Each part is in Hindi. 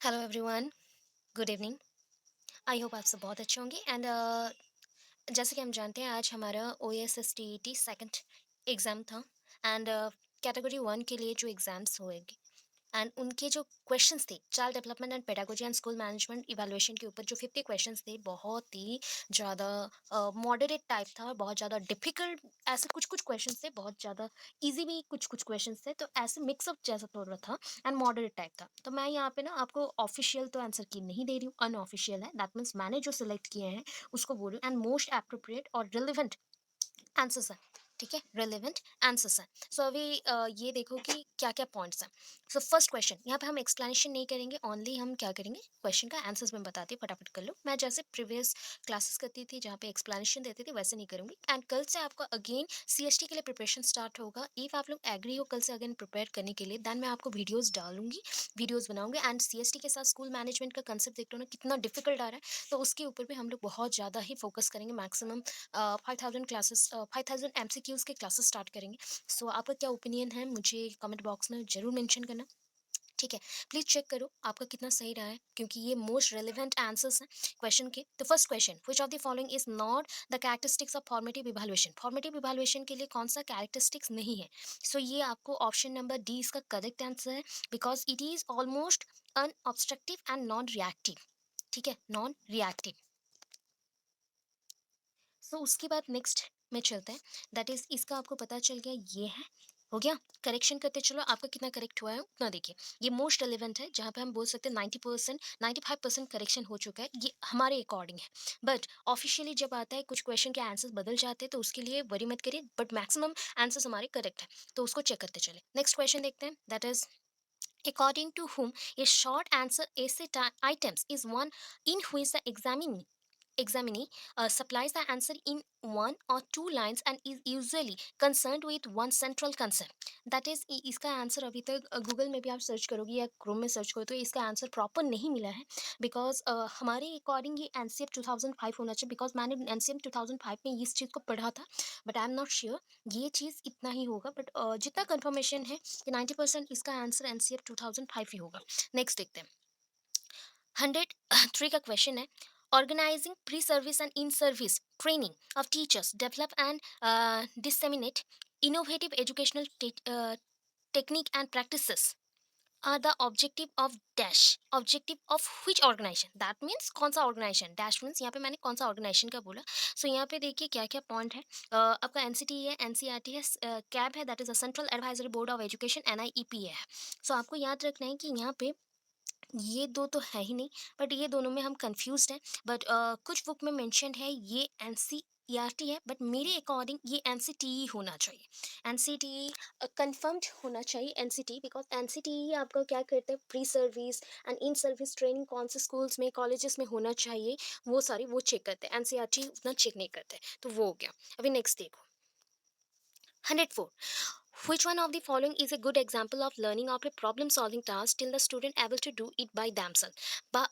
Hello everyone, good evening. I hope आप सब बहुत अच्छे होंगे एंड जैसे कि हम जानते हैं आज हमारा O S S T E T second exam था एंड कैटेगरी वन के लिए जो एग्ज़ाम्स होएंगे एंड उनके जो क्वेश्चंस थे child development and pedagogy and school management evaluation के ऊपर जो 50 क्वेश्चंस थे बहुत ही ज़्यादा मॉडरेट टाइप था और बहुत ज़्यादा डिफिकल्ट। ऐसे कुछ कुछ क्वेश्चंस थे, बहुत ज़्यादा इजी भी कुछ कुछ क्वेश्चंस थे, तो ऐसे मिक्सअप जैसा तो रहा था एंड मॉडरेट टाइप था। तो मैं यहाँ पे ना आपको ऑफिशियल तो आंसर की नहीं दे रही हूँ, अनऑफिशियल है, दैट मीन्स मैंने जो सिलेक्ट किए हैं उसको बोल रही हूँ एंड मोस्ट अप्रोप्रिएट और रिलेवेंट आंसर्स हैं। ठीक है, रिलेवेंट आंसर्स हैं। सो अभी ये देखो कि क्या क्या पॉइंट्स हैं। सो फर्स्ट क्वेश्चन, यहाँ पे हम एक्सप्लेनेशन नहीं करेंगे, ओनली हम क्या करेंगे, क्वेश्चन का आंसर्स में बताती हूँ, फटाफट कर लो। मैं जैसे प्रीवियस क्लासेस करती थी जहाँ पे एक्सप्लेनेशन देती थी वैसे नहीं करूंगी एंड कल से आपको अगेन सीएसटी के लिए प्रिपरेशन स्टार्ट होगा। इफ आप लोग एग्री हो कल से अगेन प्रिपेयर करने के लिए, देन मैं आपको वीडियोज डालूंगी, वीडियोज बनाऊंगी एंड सीएसटी के साथ स्कूल मैनेजमेंट का कंसेप्ट देख लो ना कितना डिफिकल्ट आ रहा है, तो उसके ऊपर भी हम लोग बहुत ज़्यादा ही फोकस करेंगे। मैक्सिमम 5000 क्लासेस, 5000 एमसीक्यूज के क्लासेस स्टार्ट करेंगे। सो आपका क्या ओपिनियन है मुझे कमेंट बॉक्स में जरूर मेंशन करना। ठीक है, प्लीज चेक करो आपका कितना सही रहा है, क्योंकि ये मोस्ट रेलिवेंट आंसर्स हैं क्वेश्चन के। तो first question, which of the following is not the characteristics of formative evaluation. Formative evaluation के लिए कौन सा कैरेक्टरिस्टिक्स नहीं है? सो ये आपको ऑप्शन नंबर डी इसका करेक्ट आंसर है, because it is almost unobstructive and non reactive. ठीक है, नॉन रिएक्टिव। सो उसके बाद नेक्स्ट में चलते हैं, दैट इज इसका आपको पता चल गया, ये है, हो गया। करेक्शन करते चलो, आपका कितना करेक्ट हुआ है उतना देखिए। ये मोस्ट रेलिवेंट है, जहाँ पे हम बोल सकते हैं 90%, 95% करेक्शन हो चुका है, ये हमारे अकॉर्डिंग है। बट ऑफिशियली जब आता है कुछ क्वेश्चन के आंसर्स बदल जाते हैं, तो उसके लिए वरी मत करिए, बट मैक्सिमम आंसर्स हमारे करेक्ट है, तो उसको चेक करते चले। नेक्स्ट क्वेश्चन देखते हैं, that is according to whom a short answer essay items is one in which the examinee supplies the answer in one or two lines and is usually concerned with one central concept. that is इसका आंसर अभी तक गूगल में भी आप सर्च करोगे या क्रोम में सर्च करो तो इसका आंसर प्रॉपर नहीं मिला है, बिकॉज हमारे अकॉर्डिंग ये एनसीएफ 2005 होना चाहिए, बिकॉज मैंने एनसीएफ 2005 में इस चीज़ को पढ़ा था, but I am not sure ये चीज़ इतना ही होगा। बट जितना कंफर्मेशन है कि 90% इसका आंसर एनसीएफ 2005 ही होगा। नेक्स्ट देखते हैं, 103 का क्वेश्चन है, organising pre service and in service training of teachers develop and disseminate innovative educational technique and practices are the objective of dash, objective of which organisation. That means कौन सा ऑर्गेनाइजेशन, डैश मीन्स यहाँ पे मैंने कौन सा ऑर्गेनाइजेशन का बोला। सो यहाँ पे देखिए क्या क्या पॉइंट है। आपका एनसीटी है, एनसीईआरटी है, कैब है, that is a central advisory board of education, NIEP है। सो आपको याद रखना है कि यहाँ पे ये दो तो है ही नहीं, बट ये दोनों में हम कंफ्यूज्ड हैं। बट कुछ बुक में मेंशन है ये एनसीईआरटी है, बट मेरे अकॉर्डिंग ये एनसीटीई होना चाहिए। एनसीटीई कंफर्म्ड होना चाहिए, एनसीटी, बिकॉज एनसीटीई आपका क्या करता है, pre service and in service training कौन से स्कूल्स में कॉलेजेस में होना चाहिए वो सारी वो चेक करते हैं, एनसीईआरटी उतना चेक नहीं करते, तो वो हो गया। अभी नेक्स्ट देखो, 104, which one of the following is a good example of learning of a problem solving task till the student able to do it by themselves।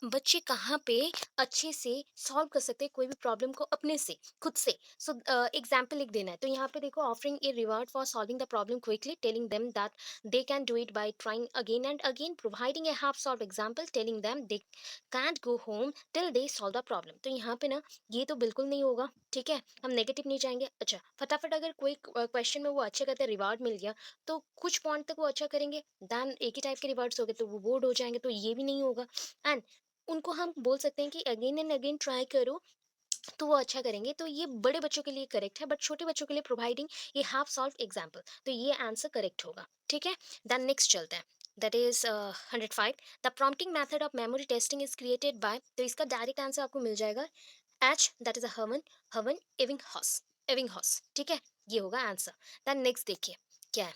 बच्चे कहाँ पे अच्छे से सॉल्व कर सकते हैं कोई भी प्रॉब्लम को अपने से, खुद से। सो एग्जाम्पल लिख देना है, तो यहाँ पे देखो, offering a reward for solving the problem quickly, telling them that they can do it by trying again and again, providing A half solve example, telling them they can't go home till they solve the problem. तो यहाँ पे ना ये तो बिल्कुल नहीं होगा, ठीक है, हम नेगेटिव नहीं जाएंगे। अच्छा, फटाफट अगर कोई क्वेश्चन में वो अच्छे करते रिवार्ड मिल गया, तो कुछ पॉइंट तक वो अच्छा करेंगे, देन एक ही टाइप के रिवार्ड्स हो गए तो वो बोर्ड हो जाएंगे, तो ये भी नहीं होगा। एंड उनको हम बोल सकते हैं कि अगेन एंड अगेन ट्राई करो, तो वो अच्छा करेंगे। तो ये बड़े बच्चों के लिए करेक्ट है, बट छोटे बच्चों के लिए प्रोवाइडिंग ये हाफ सॉल्व एग्जाम्पल, तो ये आंसर करेक्ट होगा। ठीक है, देन नेक्स्ट चलते हैं, that is 105, the prompting method of memory testing is created by, तो इसका डायरेक्ट आंसर आपको मिल जाएगा एच, दैट इज अ हवन, हवन एविंगहॉस, एविंगहॉस। ठीक है, ये होगा आंसर। देन नेक्स्ट देखिए क्या है,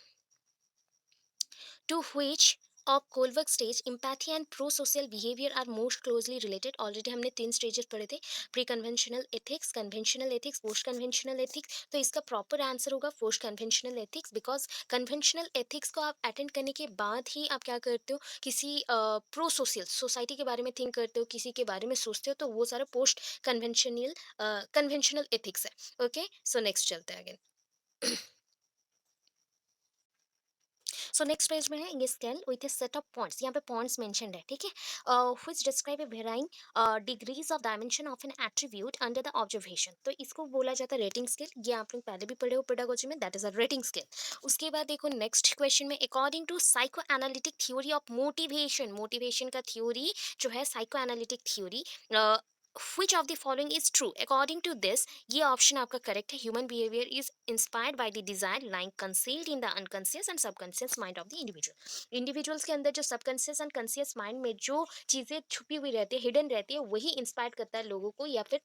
to which of Kohlberg stage empathy and pro-social behavior are most closely related। Already हमने तीन स्टेजेस पढ़े थे, pre conventional ethics, conventional ethics, post conventional ethics. तो इसका प्रॉपर आंसर होगा post conventional ethics, because conventional ethics को आप अटेंड करने के बाद ही आप क्या करते हो, किसी प्रो सोशल सोसाइटी के बारे में थिंक करते हो, किसी के बारे में सोचते हो, तो वो सारा पोस्ट कन्वेंशनल कन्वेंशनल एथिक्स है। ओके, सो नेक्स्ट चलते हैं अगेन। सो नेक्स्ट पेज में है ये scale with A set of points, यहाँ पे पॉइंट्स मेंशन्ड है, ठीक है, which describe A varying degrees of dimension of N attribute under the observation. तो इसको बोला जाता है रेटिंग स्केल, ये आप लोग पहले भी पढ़े हो पेडागोजी में, that is a rating scale. उसके बाद देखो नेक्स्ट क्वेश्चन में, according to psycho analytic theory of motivation, motivation का थ्योरी जो है psycho analytic theory, which of the following is true according to this, ये ऑप्शन आपका करेक्ट है, human behaviour is inspired by the desire lying concealed in the unconscious and subconscious mind of the individual. Individuals के अंदर जो सबकॉन्शियस एंड कॉन्शियस माइंड में जो चीजें छुपी हुई रहती है, हिडन रहती है, वही इंस्पायर करता है लोगों को या फिर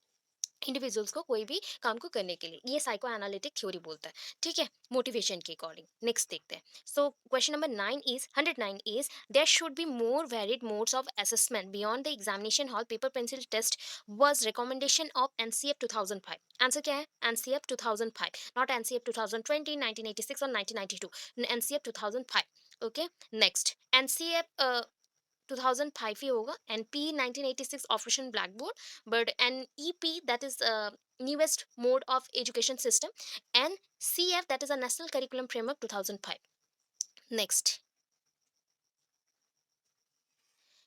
इंडिविजुअल्स को कोई भी काम को करने के लिए, ये साइको एनालिटिक थ्योरी बोलता है, ठीक है, मोटिवेशन के अकॉर्डिंग। नेक्स्ट देखते हैं। So question number 9 is 109 is there should be more varied modes of assessment beyond the examination hall paper pencil test was recommendation of NCF 2005। Answer क्या है? एनसीएफ 2005, नॉट एनसीएफ 2020, 1986 और 1992, एनसीएफ 2005। ओके, नेक्स्ट एनसीएफ 2005 ही होगा, NP 1986 operation black board, but NEP that is newest mode of education system, and CF that is a national curriculum framework 2005। Next,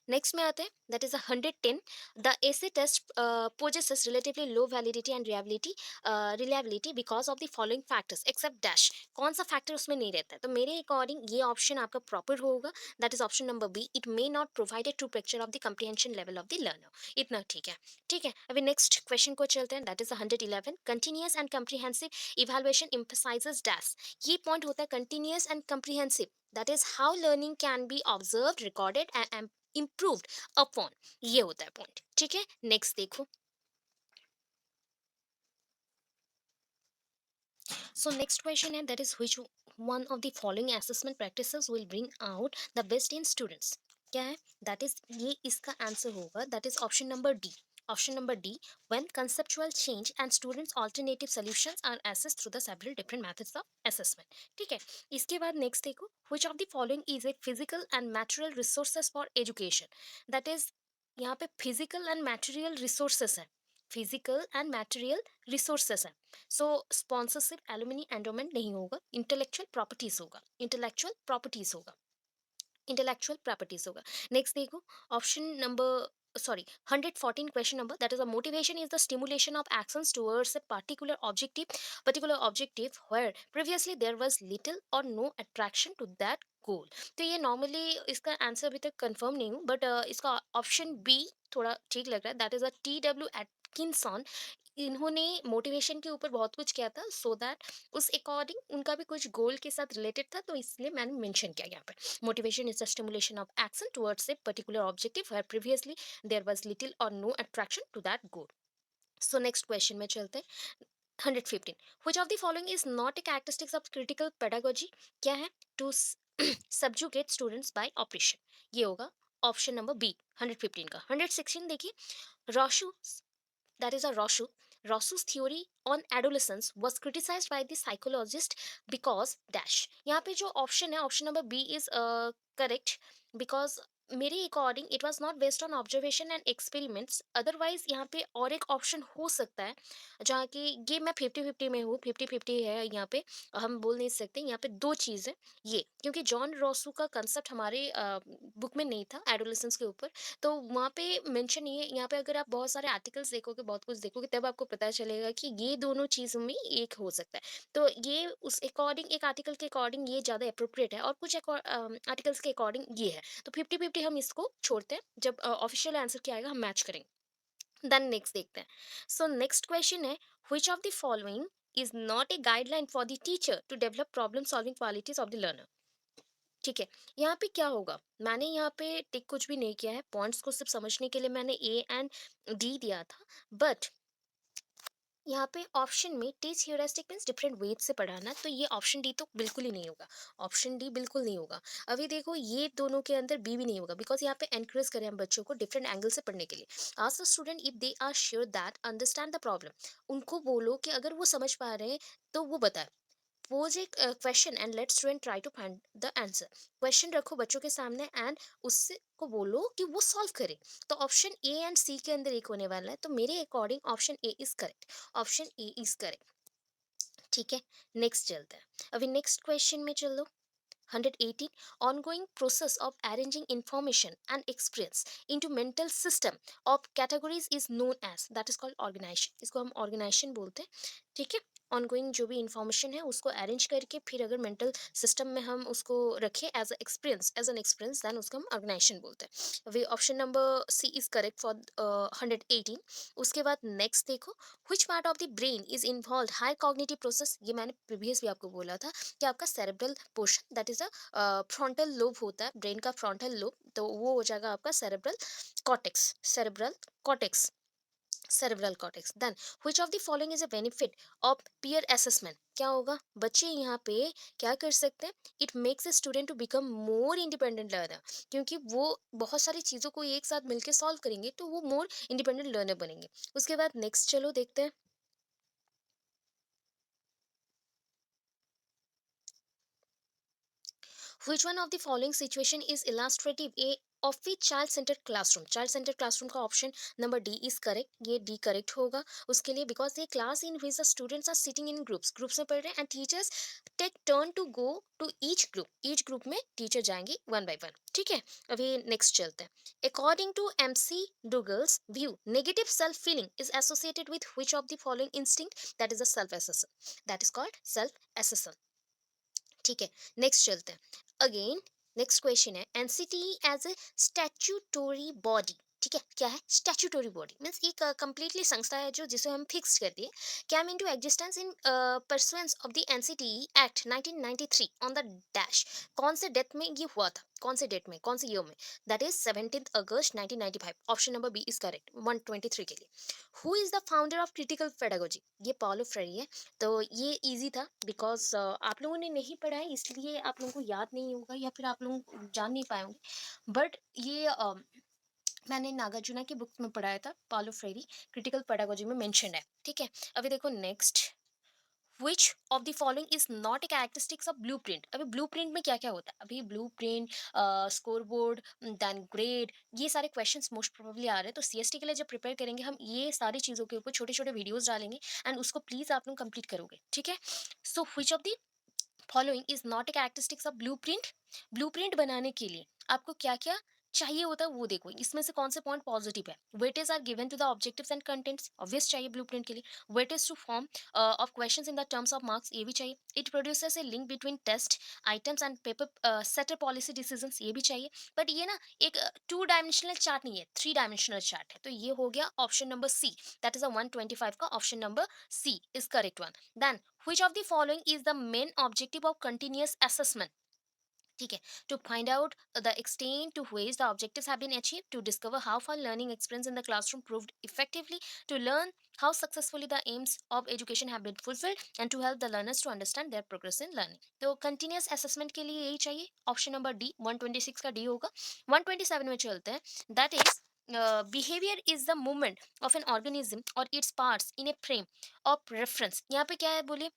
next में आते हैं, that is 110। The essay test possesses relatively low validity and reliability because of the following factors except dash. कौन सा फैक्टर उसमें नहीं रहता है? तो मेरे अकॉर्डिंग ये ऑप्शन आपका प्रॉपर होगा, that is option number B, it may not provide a true picture of the comprehension level of the learner. इतना ठीक है, ठीक है। अभी नेक्स्ट क्वेश्चन को चलते हैं, that is 111। Continuous and comprehensive evaluation emphasizes dash. ये पॉइंट होता है continuous and comprehensive, that is how learning can be observed, recorded and improved upon, ये होता है पॉइंट, ठीक है। नेक्स्ट देखो, so next question है, that is which one of the following assessment practices will bring out the best in students। क्या है? that is, ये इसका आंसर होगा, that is option number D। Option number D, when conceptual change and students alternative solutions are assessed through the several different methods of assessment। ठीक है, इसके बाद नेक्स्ट देखो, which of the following is a physical and material resources for education। that is, यहाँ पे फिजिकल एंड मटेरियल रिसोर्सेस है, फिजिकल एंड मटेरियल रिसोर्सेस है। सो स्पॉन्सरशिप एलुमनी एंडोमेंट नहीं होगा, इंटेलेक्चुअल प्रॉपर्टीज होगा, इंटेलेक्चुअल प्रॉपर्टीज होगा, इंटेलेक्चुअल प्रॉपर्टीज होगा। नेक्स्ट देखो, option number sorry 114 question number, that is a motivation is the stimulation of actions towards a particular objective where previously there was little or no attraction to that goal। तो ये नॉर्मली इसका आंसर अभी तक कंफर्म नहीं हूँ, बट इसका ऑप्शन बी थोड़ा ठीक लग रहा है, that is a TW Atkinson. इन्होंने मोटिवेशन के ऊपर बहुत कुछ किया था, सो दैट उस अकॉर्डिंग उनका भी कुछ गोल के साथ रिलेटेड था, तो इसलिए मैंने मेंशन किया यहाँ पे। Motivation is the stimulation of action towards a particular objective where previously there was little और no attraction to that goal. So next question में चलते हैं, 115। which of the following is not a characteristics of critical pedagogy। क्या है? to subjugate students by oppression, ये होगा ऑप्शन नंबर बी 115 का। 116 देखिए, रोशु, that is a Roshu, Roshu's theory on adolescence was criticized by the psychologist because dash। यहाँ पे जो ऑप्शन है, option number B is correct, because मेरे according it was not based on observation and experiments. Otherwise यहाँ पे और एक ऑप्शन हो सकता है, जहाँ की ये मैं 50-50 में हूँ, 50-50 है यहाँ पे, हम बोल नहीं सकते। यहाँ पे दो चीज़ें, ये क्योंकि जॉन रोसू का कंसेप्ट हमारे बुक में नहीं था एडोलेसेंस के ऊपर, तो वहाँ पे मेंशन नहीं है। यहाँ पे अगर आप बहुत सारे आर्टिकल्स देखोगे, बहुत कुछ देखोगे, तब आपको पता चलेगा कि ये दोनों चीज़ों में एक हो सकता है। तो ये उस अकॉर्डिंग, एक आर्टिकल के अकॉर्डिंग ये ज़्यादा अप्रोप्रिएट है, और कुछ आर्टिकल्स के अकॉर्डिंग ये है। तो 50-50 हम इसको छोड़ते हैं, जब ऑफिशियल आंसर क्या आएगा हम मैच करेंगे। देन नेक्स्ट देखते हैं। सो नेक्स्ट क्वेश्चन है, which of the following is not a guideline for the teacher to develop problem solving qualities of the learner। ठीक है, यहाँ पे क्या होगा, मैंने यहाँ पे टिक कुछ भी नहीं किया है, पॉइंट्स को सिर्फ समझने के लिए मैंने ए एंड डी दिया था, बट यहाँ पे ऑप्शन में teach heuristic means different ways से पढ़ाना, तो ये ऑप्शन डी तो बिल्कुल ही नहीं होगा, ऑप्शन डी बिल्कुल नहीं होगा। अभी देखो, ये दोनों के अंदर बी भी नहीं होगा, बिकॉज यहाँ पे एनकरेज करें हम बच्चों को डिफरेंट एंगल से पढ़ने के लिए। Ask the student if they are sure that understand the problem. उनको बोलो कि अगर वो समझ पा रहे हैं तो वो बताए। Pose a question and let student try to find the answer. Question रखो बच्चों के सामने एंड उससे को बोलो कि वो सॉल्व करे। तो ऑप्शन ए एंड सी के अंदर एक होने वाला है, तो मेरे according option A is correct, option A is correct, ठीक है। नेक्स्ट चलते हैं, अभी नेक्स्ट क्वेश्चन में चलो, 118, ongoing process of arranging information and experience into mental system of categories is known as, that is called organization. इसको हम organization बोलते हैं, ठीक है। ऑनगोइंग जो भी इंफॉर्मेशन है उसको अरेंज करके फिर अगर मेंटल सिस्टम में हम उसको रखें एज एन एक्सपीरियंस, देन उसको हम ऑर्गेनाइजेशन बोलते हैं। वे option number C is correct for 118। उसके बाद नेक्स्ट देखो, which part of the brain is involve high cognitive process, ये मैंने प्रीवियस भी आपको बोला था कि आपका cerebral portion, that is a frontal lobe होता है ब्रेन का, फ्रंटल लोब, तो वो हो जाएगा आपका cerebral cortex, cerebral cortex, cerebral cortex. Then which of the following is a benefit of peer assessment, क्या होगा बच्चे यहाँ पे क्या कर सकते हैं, it makes a student to become more independent learner, क्योंकि वो बहुत सारी चीज़ों को एक साथ मिलकर सॉल्व करेंगे तो वो मोर इंडिपेंडेंट लर्नर बनेंगे। उसके बाद नेक्स्ट चलो देखते हैं, which one of the following situation is illustrative a of the child centered classroom, child centered classroom का option number D is correct, ये डी करेक्ट होगा उसके लिए, बिकॉज ये class in which the students are sitting in groups, groups में पढ़ रहे हैं and teachers take turn to go to each group में टीचर जाएंगी वन बाय वन, ठीक है। अभी नेक्स्ट चलते हैं, according to MC Dougall's view negative self feeling is associated with which of the following instinct, that is a self assertion, that is called self assertion, ठीक है। नेक्स्ट चलते हैं, अगेन नेक्स्ट क्वेश्चन है, NCT as a statutory body, ठीक है, क्या है स्टैट्यूटोरी बॉडी, मीन्स एक कंप्लीटली संस्था है जो जिसे हम फिक्स कर दिए, came into existence in pursuance of the NCT act 1993 on the dash, कौन से डेट में ये हुआ था, कौन से डेट में, कौन से ईयर में, that is 17 August 1995, option number B is correct 123 के लिए। Who is the founder of critical pedagogy, ये पॉलो फ्रेरी है, तो ये इजी था बिकॉज आप लोगों ने नहीं पढ़ा है इसलिए आप लोगों को याद नहीं होगा या फिर आप लोग जान नहीं पाए होंगे, बट ये मैंने नागार्जुना की बुक में पढ़ाया था, पालो फ्रेरी क्रिटिकल पेडागोजी में मेंशन है, ठीक है। अभी देखो next, which of the following is not a characteristics of blueprint, अभी blueprint में क्या क्या होता है, अभी blueprint, score board, then grade, ये सारे क्वेश्चंस मोस्ट प्रोबेबली आ रहे हैं, तो CST के लिए जब प्रिपेयर करेंगे हम ये सारी चीज़ों के ऊपर छोटे छोटे वीडियोस डालेंगे एंड उसको प्लीज़ आप लोग कंप्लीट करोगे, ठीक है। सो which of the following is not A characteristics of blueprint, blueprint बनाने के लिए आपको क्या क्या चाहिए होता है वो देखो, इसमें से कौन से पॉइंट पॉजिटिव है, weightage are given to the objectives and contents, obvious चाहिए ब्लूप्रिंट के लिए, weightage to form of questions in the terms of marks, ये भी चाहिए, it produces a link between test items and paper setter policy decisions, ये भी चाहिए, बट ये ना एक 2 डायमेंशनल चार्ट नहीं है, 3 डायमेंशनल चार्ट है, तो ये हो गया option number C, that is a 125 का option number C is correct one. Then which of the following is the main objective of continuous assessment, ठीक है, to find out the extent to which the objectives have been achieved, to discover how far learning experience in the classroom proved effectively, to learn how successfully the aims of education have been fulfilled, and to help the learners to understand their progress in learning, तो continuous assessment के लिए यही चाहिए, ऑप्शन नंबर डी 126 का डी होगा। 127 में चलते हैं, that is behavior is the movement of an organism or its parts in a frame of reference, यहाँ पे क्या है बोलिए,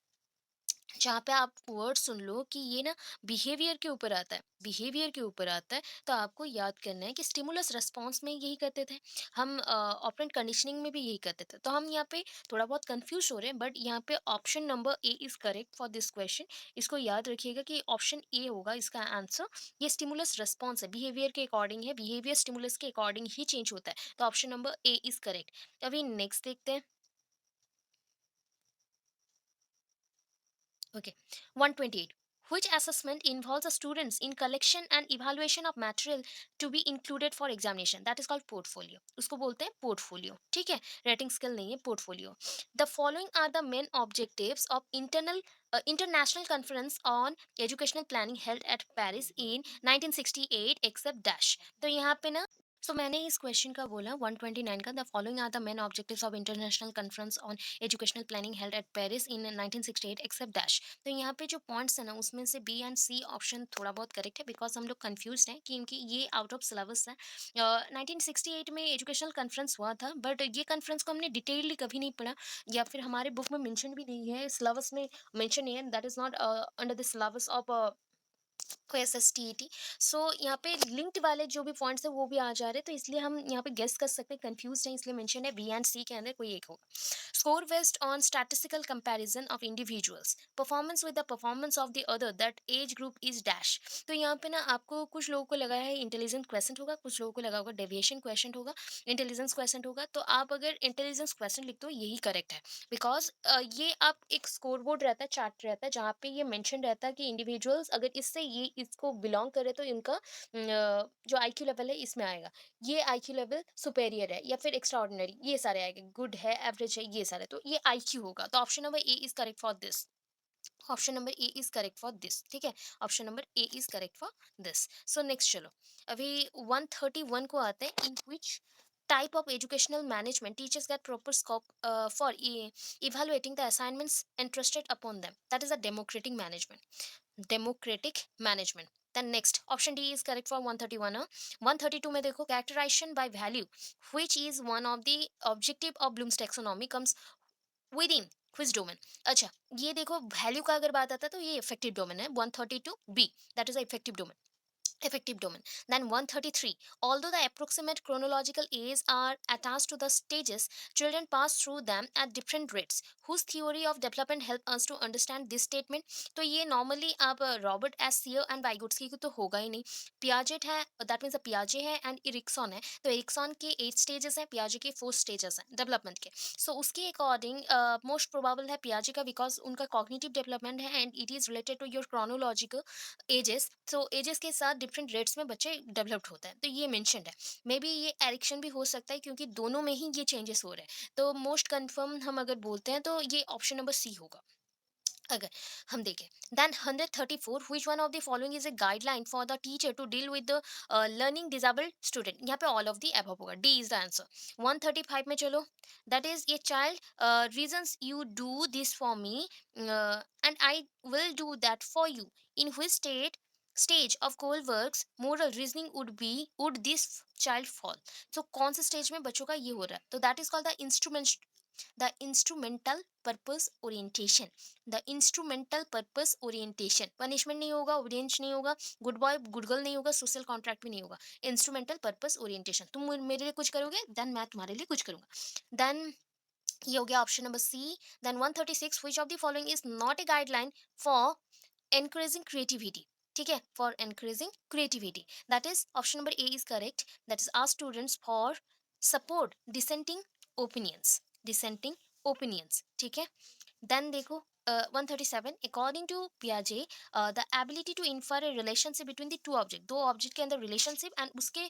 जहाँ पे आप वर्ड सुन लो कि ये ना बिहेवियर के ऊपर आता है, बिहेवियर के ऊपर आता है, तो आपको याद करना है कि स्टिमुलस रिस्पॉन्स में यही करते थे हम, ऑपरेंट कंडीशनिंग में भी यही करते थे, तो हम यहाँ पे थोड़ा बहुत कंफ्यूज हो रहे हैं, बट यहाँ पे option number A is correct for this question, इसको याद रखिएगा कि ऑप्शन ए होगा इसका आंसर, ये स्टिमुलस रिस्पॉन्स है, बिहेवियर के अकॉर्डिंग है, बिहेवियर स्टिमुलस के अकॉर्डिंग ही चेंज होता है, तो option number A is correct. अभी नेक्स्ट देखते हैं, okay, 128. Which assessment involves the students in collection and evaluation of material to be included for examination? That is called portfolio. उसको बोलते हैं portfolio. ठीक है, rating skill नहीं है portfolio. The following are the main objectives of international conference on educational planning held at Paris in 1968 except dash. तो यहाँ पे ना, सो मैंने इस क्वेश्चन का बोला 129 का, the following are the main objectives of international conference on educational planning held at Paris in 1968 except dash, तो यहाँ पे जो पॉइंट्स है ना उसमें से बी एंड सी ऑप्शन थोड़ा बहुत करेक्ट है, बिकॉज हम लोग कंफ्यूज हैं क्योंकि ये आउट ऑफ सिलेबस है। 1968 में एजुकेशनल कॉन्फ्रेंस हुआ था, बट ये कॉन्फ्रेंस को हमने डिटेलली कभी नहीं पढ़ा, या फिर हमारे बुक में मेंशन भी नहीं है, सिलेबस में मेंशन नहीं है, that is not under the syllabus of OSSTET। सो यहाँ पे लिंक्ड वाले जो भी पॉइंट्स है वो भी आ जा रहे हैं, तो इसलिए हम यहाँ पे गेस कर सकते हैं, कंफ्यूज हैं इसलिए मेंशन है बी एंड सी के अंदर कोई एक होगा। Score based on statistical comparison of individuals performance with the performance of the other that age group is dash. तो यहाँ पे ना आपको कुछ लोगों को लगा है इंटेलिजेंस क्वेश्चन होगा, कुछ लोगों को लगा होगा डेविएशन क्वेश्चन होगा, इंटेलिजेंस क्वेश्चन होगा। तो आप अगर इंटेलिजेंस क्वेश्चन लिखते हो यही करेक्ट है, बिकॉज ये आप एक स्कोर बोर्ड रहता है, चार्ट रहता है, जहाँ पे ये मेंशन रहता है कि इंडिविजुअल्स अगर इससे ये इसको बिलोंग करे तो इनका जो आईक्यू लेवल है इसमें आएगा, ये आईक्यू लेवल सुपेरियर है या फिर एक्स्ट्रा ऑर्डिनरी, ये सारे आएंगे, गुड है, एवरेज है, ये सारे, तो ये आईक्यू होगा। तो option number A is correct for this. Option number A is correct for this, ठीक है। Option number A is correct for this. So next चलो, अभी 131 को आते हैं। इन विच type of educational management teachers get proper scope for evaluating the assignments entrusted upon them, that is a democratic management, democratic management। then next option D is correct for 131 huh? 132 में देखो, characterization by value which is one of the objective of Bloom's taxonomy comes with in quiz domain. अच्छा, ये देखो वैल्यू का अगर बात आता है तो ये इफेक्टिव डोमेन है, 132 B, that is effective domain, effective domain। Then 133, although the approximate chronological age are attached to the stages, children pass through them at different rates, whose theory of development help us to understand this statement। तो ये नॉर्मली आप रॉबर्ट एस सीयर एंड वाइगोट्स्की को तो होगा ही नहीं, पियाजेट है, दैट मीन्स पियाजे है एंड इरिक्सन है, तो इरिक्सन के 8 स्टेजेस हैं, पियाजे के 4 स्टेजेस हैं डेवलपमेंट के। सो उसके अकॉर्डिंग मोस्ट प्रोबेबल है पियाजे का, बिकॉज उनका कॉग्निटिव डेवलपमेंट है and it is related to your chronological ages. So ages के साथ डिफरेंट रेट्स में बच्चे डेवलप्ड होते हैं, तो ये मेंशन्ड है। मे बी ये एरिक्शन भी हो सकता है क्योंकि दोनों में ही ये चेंजेस हो रहे हैं, तो मोस्ट कंफर्म हम अगर बोलते हैं तो ये ऑप्शन नंबर सी होगा। अगर हम देखें, then 134, which one of the following is a guideline for the teacher to deal with the learning disabled student, यहाँ पे ऑल ऑफ द अबव होगा, डी इज द आंसर। 135 में चलो, that is a child reasons you do this for me and I will do that for you, in which stage of Kohlberg's moral reasoning would this child fall. तो कौन से स्टेज में बच्चों का ये हो रहा है, तो that is called the instrumental purpose orientation. The instrumental purpose orientation, punishment नहीं होगा, ओबिडियंस नहीं होगा, गुड बॉय गुड गर्ल नहीं होगा, सोशल कॉन्ट्रैक्ट भी नहीं होगा, इंस्ट्रूमेंटल पर्पस ओरिएंटेशन। तुम मेरे लिए कुछ करोगे देन मैं तुम्हारे लिए कुछ करूंगा। देन ये हो गया option number C. Then 136, which of the following is not a guideline for encouraging creativity, ठीक है, for encouraging creativity, that is option number A is correct, that is ask students for support dissenting opinions, ठीक है। देन देखो 137, अकॉर्डिंग टू पियाजे the ability to infer a relationship between the two object, दो ऑब्जेक्ट के अंदर रिलेशनशिप एंड उसके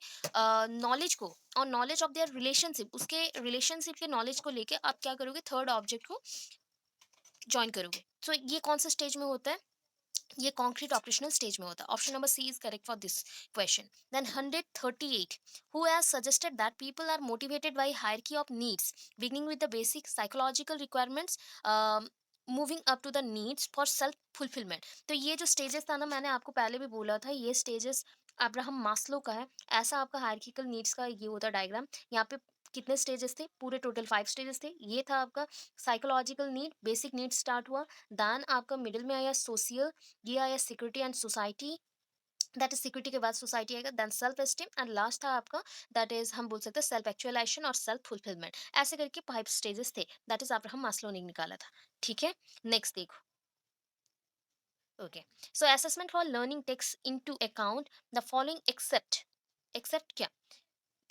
नॉलेज को और नॉलेज ऑफ देयर रिलेशनशिप, उसके रिलेशनशिप के नॉलेज को लेके आप क्या करोगे, थर्ड ऑब्जेक्ट को ज्वाइन करोगे। तो ये कौन सा स्टेज में होता है, ये कॉन्क्रीट ऑपरेशनल स्टेज में होता है। Option number C is correct for this question. Then 138, who has suggested that people are motivated by hierarchy of needs beginning with the basic psychological requirements moving up to the needs for self fulfilment. तो ये जो स्टेजेस था ना, मैंने आपको पहले भी बोला था, ये स्टेजेस अब्राहम मास्लो का है। ऐसा आपका हायरार्किकल नीड्स का ये होता डायग्राम। यहाँ पे कितने स्टेजेस थे, पूरे टोटल 5 स्टेजेस थे। ये था आपका psychological need, basic need start हुआ, देन आपका मिडिल में आया सोशल, ये आया security and society, that is security के बाद सोसाइटी आएगा, then self esteem and last था आपका, दैट इज हम बोल सकते हैं सेल्फ एक्चुअलाइजेशन और सेल्फ फुलफिलमेंट। ऐसे करके 5 स्टेजेस थे, दैट इज अब्राहम मास्लो ने निकाला था, ठीक है। नेक्स्ट देखो, okay, so assessment for learning takes into account the following except, except क्या,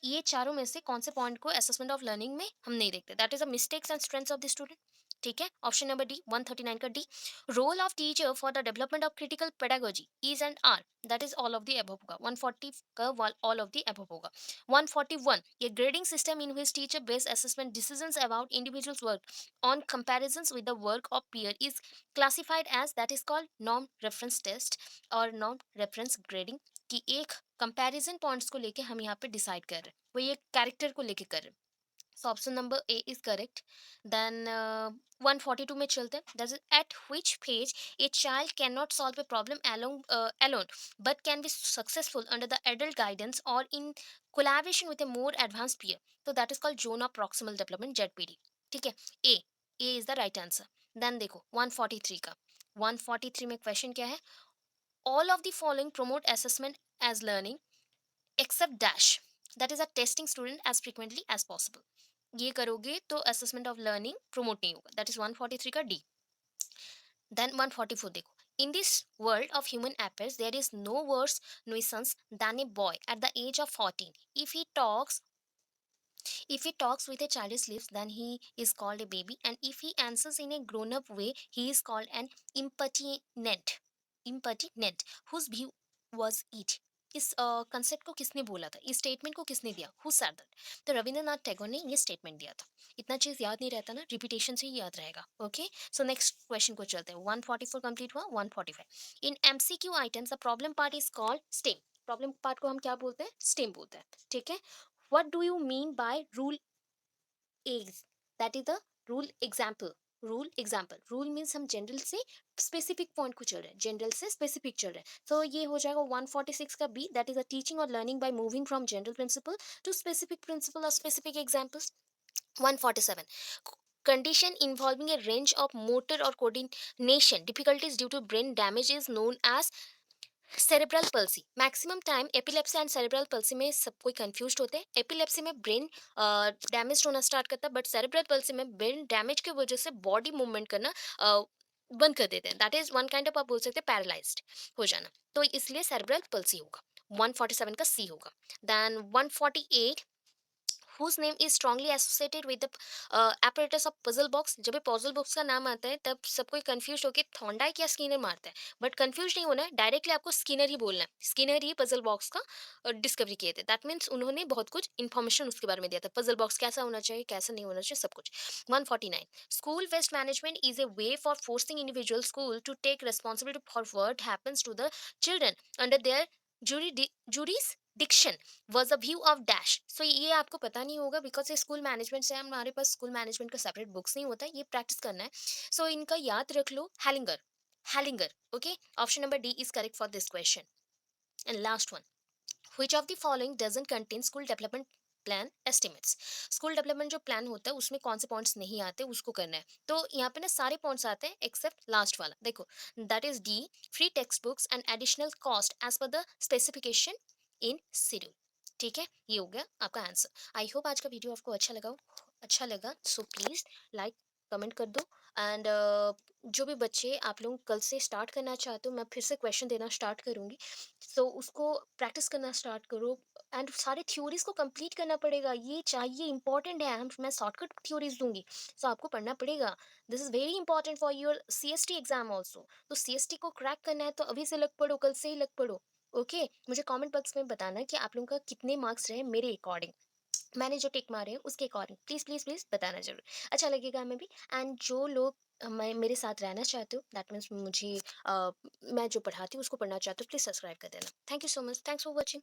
ये चारों में से कौन से पॉइंट को असेसमेंट ऑफ लर्निंग में हम नहीं देखते, that is a mistakes and strengths of the student, ठीक है। ऑप्शन नंबर डी, 139 का D, role of teacher for the development of critical pedagogy is and are, that is all of the above होगा। 140 का ऑल ऑफ द अबव होगा। 141, ये grading system in which teacher based assessment decisions about individuals work on comparisons with the work of peer is classified as, that is called norm reference test और norm reference grading, कि एक कंपैरिजन पॉइंट्स को लेके हम यहाँ पे डिसाइड कर रहे हैं, वो ये कैरेक्टर को लेके कर रहे हैं। So option number A is correct. Then 142 में चलते हैं, that is at which page a child can not solve a problem alone but can be successful under the adult guidance or in collaboration with a more advanced peer, तो that is called zone of proximal development, ZPD, ठीक है। A A is the right answer. Then देखो 143 का, 143 में क्वेश्चन क्या है, All of the following promote assessment as learning except dash, that is a testing student as frequently as possible. ये करोगे तो असेसमेंट ऑफ लर्निंग प्रमोट नहीं होगा, दैट इज 143 का डी. देन 144 देखो. In this world of human affairs, there is no worse nuisance than a boy at the age of 14. If he talks with a childish lips, then he is called a baby, and if he answers in a grown-up way, he is called an impertinent. Impertinent. Whose view was it? इस कंसेप्ट को किसने बोला था, इस स्टेटमेंट को किसने दिया, हु सेड दैट? तो रविंद्रनाथ टैगोर ने ये स्टेटमेंट दिया था. इतना चीज याद नहीं रहता ना, रिपीटेशन से ही याद रहेगा. ओके, सो नेक्स्ट क्वेश्चन को चलते हैं. 144 कंप्लीट हुआ. 145 इन MCQ items the problem part is called stem. Problem part को हम क्या बोलते हैं, स्टेम बोलते हैं. ठीक है. What do you mean by rule is? That is the rule example. Rule example. Rule means हम जनरल से स्पेसिफिक पॉइंट को चल रहे हैं, जनरल से स्पेसिफिक चल रहे हैं. तो ये हो जाएगा 146 का B, that is a teaching और learning by moving from general principle to specific principle और specific examples. 147 condition involving a range of motor or coordination difficulties due to brain damage is known as cerebral palsy. Maximum time epilepsy and cerebral palsy में सब कोई कंफ्यूज होते हैं. एपिलेप्सी में ब्रेन डैमेज होना स्टार्ट करता है, बट सेरेब्रल पल्सी में ब्रेन डैमेज की वजह से बॉडी मूवमेंट करना बंद कर देते हैं. That is one kind of, आप बोल सकते हैं, पैरालाइज्ड हो जाना. तो इसलिए सेरेब्रल पल्सी होगा. 147 का सी होगा. Then 148 whose name is strongly associated with the apparatus of puzzle box. जब ये पजल बॉक्स का नाम आता है तब सब कोई कंफ्यूज होकर थॉन्डाई या स्किनर मारता है, बट कंफ्यूज नहीं होना है, डायरेक्टली आपको स्किनर ही बोलना है. स्किनर ही पजल बॉक्स का डिस्कवरी किए थे. दैट मीन्स उन्होंने बहुत कुछ इन्फॉर्मेशन उसके बारे में दिया था, पजल बॉक्स कैसा होना चाहिए, कैसा नहीं होना चाहिए, सब कुछ. 149 school waste management is a way for forcing individual school to take responsibility for what happens to the children under their jurisdiction was a view of dash. So ये आपको पता नहीं होगा बिकॉज ये स्कूल मैनेजमेंट से, हमारे पास स्कूल मैनेजमेंट का सेपरेट बुक्स नहीं होता, ये प्रैक्टिस करना है. सो इनका याद रख लो. हैलिंगर. हैलिंगर. Okay, option number D is correct for this question. And last one, which of the following doesn't contain school development plan estimates. School development जो प्लान होता है उसमें कौन से पॉइंट्स नहीं आते उसको करना है. तो यहाँ पे ना सारे पॉइंट्स आते हैं एक्सेप्ट लास्ट वाला. देखो, that is D, free text books and additional cost as per the specification in schedule. ठीक है, ये हो गया आपका आंसर. आई होप आज का वीडियो आपको अच्छा लगा. अच्छा लगा सो प्लीज़ लाइक कमेंट कर दो. एंड जो भी बच्चे आप लोग कल से स्टार्ट करना चाहते हो, मैं फिर से क्वेश्चन देना स्टार्ट करूँगी. सो उसको प्रैक्टिस करना स्टार्ट करो. एंड सारे थ्योरीज को कंप्लीट करना पड़ेगा, ये चाहिए, इंपॉर्टेंट है. हम मैं शॉर्टकट थ्योरीज दूंगी, सो आपको पढ़ना पड़ेगा. This is very important for your CST exam also. तो सीएसटी को क्रैक करना है तो अभी से लग पड़ो, कल से ही लग पड़ो. ओके, मुझे कमेंट बॉक्स में बताना कि आप लोगों का कितने मार्क्स रहे मेरे अकॉर्डिंग, मैंने जो टिक मारे हैं उसके अकॉर्डिंग. प्लीज़ प्लीज़ प्लीज़ बताना ज़रूर, अच्छा लगेगा हमें भी. एंड जो लोग मैं मेरे साथ रहना चाहते हो, दैट मीन्स मुझे मैं जो पढ़ाती हूँ उसको पढ़ना चाहते हो, प्लीज़ सब्सक्राइब कर देना. Thank you so much. Thanks for watching.